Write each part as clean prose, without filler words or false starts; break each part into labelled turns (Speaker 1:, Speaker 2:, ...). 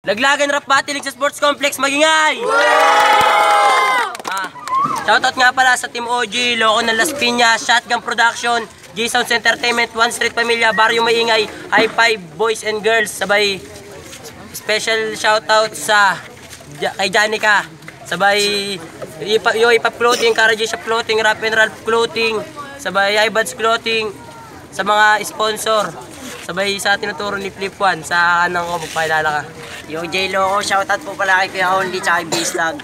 Speaker 1: Laglagan Rap Battle sa Sports Complex, magingay! Shoutout nga pala sa Team OG, Loco ng Las Piñas, Shotgun Production, G-Sounds Entertainment, One Street Pamilya, Barrio Maingay, High Five Boys and Girls. Sabay special shoutout sa kay Janica. Sabay Ipap Clothing, Karaji Shop Clothing, Rap and Ralph Clothing, sabay iBuds Clothing, sa mga sponsor. Sabay sa tinuturo ni Flip One sa kanang ko, magpakilala ka.
Speaker 2: Yo, J Loco, shoutout po pala kay Kuya Only tsaka kay Baselag.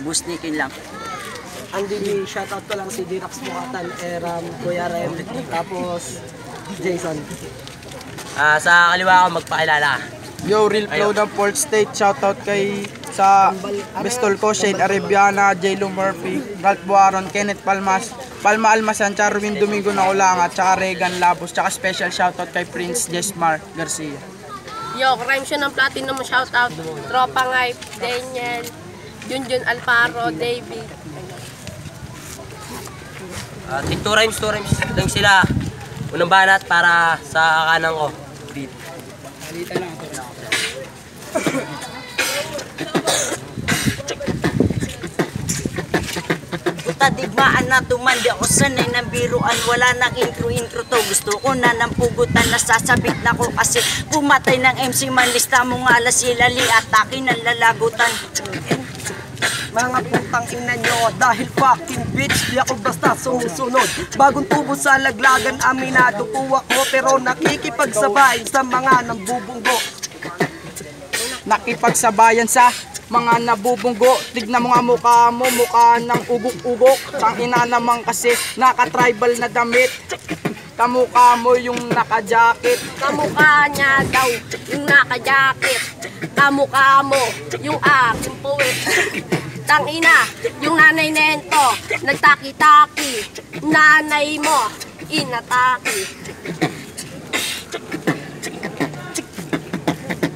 Speaker 2: Busnikin lang.
Speaker 3: Andy, shoutout ko lang si Dirax Mukatan, Eram, Kuya Rem, tapos Jason.
Speaker 1: Sa kaliwa ko, magpakilala ka.
Speaker 4: Yo, Real Flow ng Port State, shoutout kay sa Bistol ko, Shane Arabiana, J.Lo Murphy, Ralph Buaron, Kenneth Palmas, Palma Almasan, Charwin Domingo na Ulangat, tsaka Regan Labos, tsaka special shoutout kay Prince Jesmar Garcia.
Speaker 5: Yo, crime siya ng platinum, shoutout. Tropa Ngay, Daniel, Junjun Alparo, David.
Speaker 1: Two rhymes lang sila. Unang banat para sa kanang ko. Beat.
Speaker 2: Tadigmaan na tumandi ako sanay ng biruan. Wala nang intro to. Gusto ko na ng pugutan. Nasasabit na ko kasi pumatay ng MC man. Lista mo nga silali at akin ang lalagutan.
Speaker 3: Mga putang ina nyo, dahil fucking bitch, di ako basta sumusunod. Bagong tubo sa laglagan, aminado po ako, pero nakikipagsabay sa mga nambubunggo.
Speaker 4: Nakipagsabayan sa mga nabubunggo. Tignan mo nga mukha mo, mukha ng ugok-ugok. Sang ina naman kasi naka-tribal na damit. Kamukha mo yung naka-jacket.
Speaker 5: Kamukha niya daw yung naka-jacket. Kamukha mo yung aking puwet. Tangina, yung nanay nento, nagtaki-taki. Nanay mo, inataki.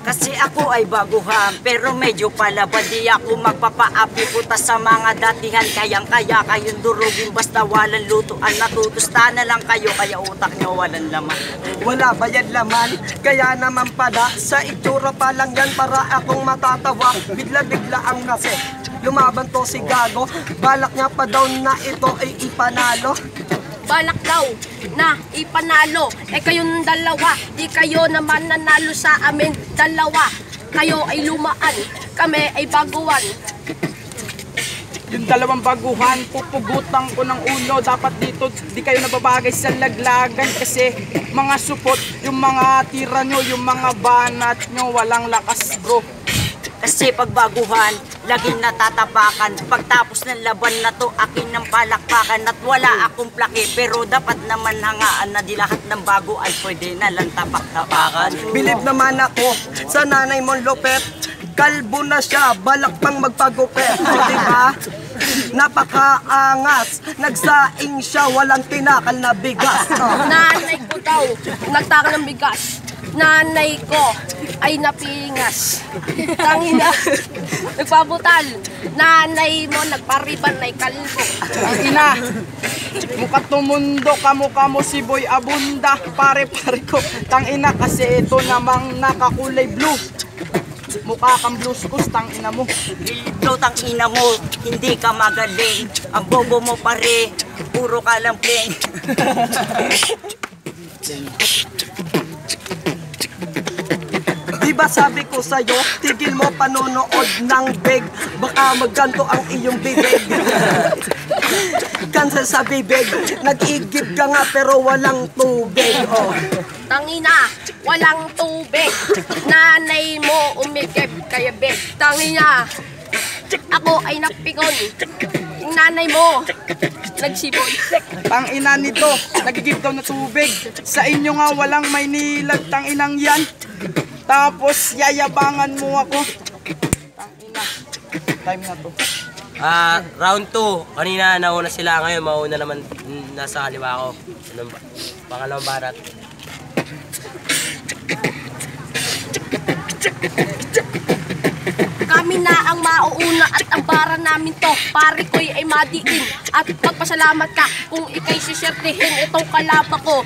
Speaker 2: Kasi ako ay baguhan, pero medyo palabad. Di ako magpapaapi puta sa mga datihan. Kayang-kaya kayong durugin, basta walang lutuan. Natutusta na lang kayo, kaya utak nyo walang laman.
Speaker 3: Wala bayad laman, kaya naman pada. Sa itsura pa lang yan para akong matatawa. Bigla-bigla ang kasi lumaban to si Gago. Balak niya pa daw na ito ay ipanalo.
Speaker 5: Balak daw na ipanalo. Kayong dalawa, di kayo naman nanalo sa amin dalawa. Kayo ay lumaan, kami ay baguhan.
Speaker 4: Yung dalawang baguhan, pupugutan ko ng ulo. Dapat dito, di kayo nababagay sa laglagan. Kasi mga supot, yung mga tira nyo, yung mga banat nyo, walang lakas bro.
Speaker 2: Kasi pagbaguhan, laging natatapakan. Pagtapos ng laban na to, akin ng palakpakan. At wala akong plaki, pero dapat naman hangaan na di lahat ng bago ay pwede na lang tapak-tapakan.
Speaker 3: Bilib naman ako sa nanay mong lupet. Kalbo na siya, balak pang magpagupet. Diba? Napakaangas, nagsaing siya, walang tinakal na bigas.
Speaker 5: Nanay ko daw, nagtakal ng bigas. Nanay ko ay napingas. Tangina, nagpabutal. Nanay mo nagpariban na kalbo.
Speaker 4: Ang ina, mukha tumundo, kamukha mo si Boy Abunda. Pare-pare ko, tangina kasi ito namang nakakulay blue. Mukha kang blueskus, tangina mo.
Speaker 2: Ikaw tangina mo, hindi ka magaling. Ang bobo mo pare, puro ka lang pling.
Speaker 3: Diba sabi ko sa'yo, tigil mo panonood ng big. Baka magganto ang iyong bibig. Cancel sa bibig, nag-igib ka nga pero walang tubig. Oh.
Speaker 5: Tangina, walang tubig. Nanay mo umigib kaya big. Tangina, ako ay napigon. Yung nanay mo, nagsiboy.
Speaker 4: Tangina nito, nagigib daw na tubig. Sa inyo nga walang may nilag, tanginang yan. Tapos yayabangan mo ako. Tangina, time na to.
Speaker 1: Round 2, kanina nauna sila, ngayon mauna naman nasa kaliwa ko. Pangalawang barat.
Speaker 5: Kami na ang mauuna at ang bara namin to. Pare ko'y ay madiin at magpasalamat ka kung ikay sisertihin itong kalaba ko.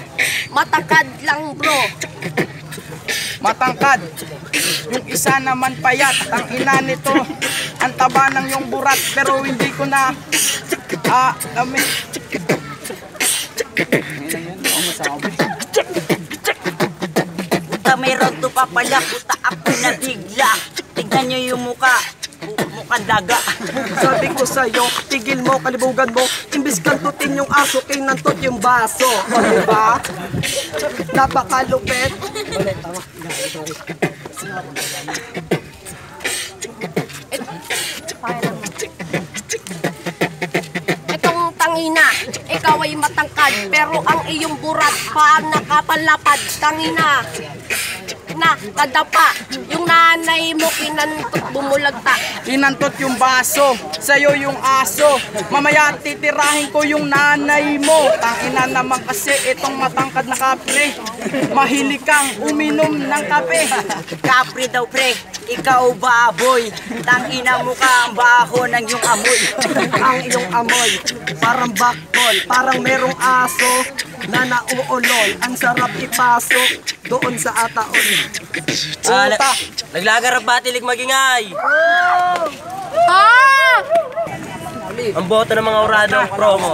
Speaker 5: Matangkad lang bro.
Speaker 4: matangkad. Yung isa naman payat, ang ina nito, ang taba ng yung burat, pero hindi ko na,
Speaker 2: Puta, mayroon to pa pala. Puta, ako nabigla. Tignan nyo yung mukhang daga.
Speaker 3: Sabi ko sa'yo, tigil mo, kalibugan mo. Imbis kantutin yung aso, kinantot yung baso. O diba? Napakalupit.
Speaker 5: Itong tangina, ikaw ay matangkad, pero ang iyong burat pa nakapalapad. Tangina, na kadapa, yung nanay mo kinantot bumulagta.
Speaker 4: Kinantot yung baso, sa'yo yung aso. Mamaya titirahin ko yung nanay mo. Tangina naman kasi itong matangkad na kapre. Mahilig kang uminom ng kape.
Speaker 2: Kapre daw, pre. Ikaw baboy. Tangina mo ka ang baho ng iyong amoy.
Speaker 3: Ang iyong amoy, parang bakol, parang merong aso na nauulol. Ang sarap ipasok doon sa ataon.
Speaker 1: Naglagarap batilig magingay.
Speaker 5: Ah!
Speaker 1: Ang boto ng mga orado promo.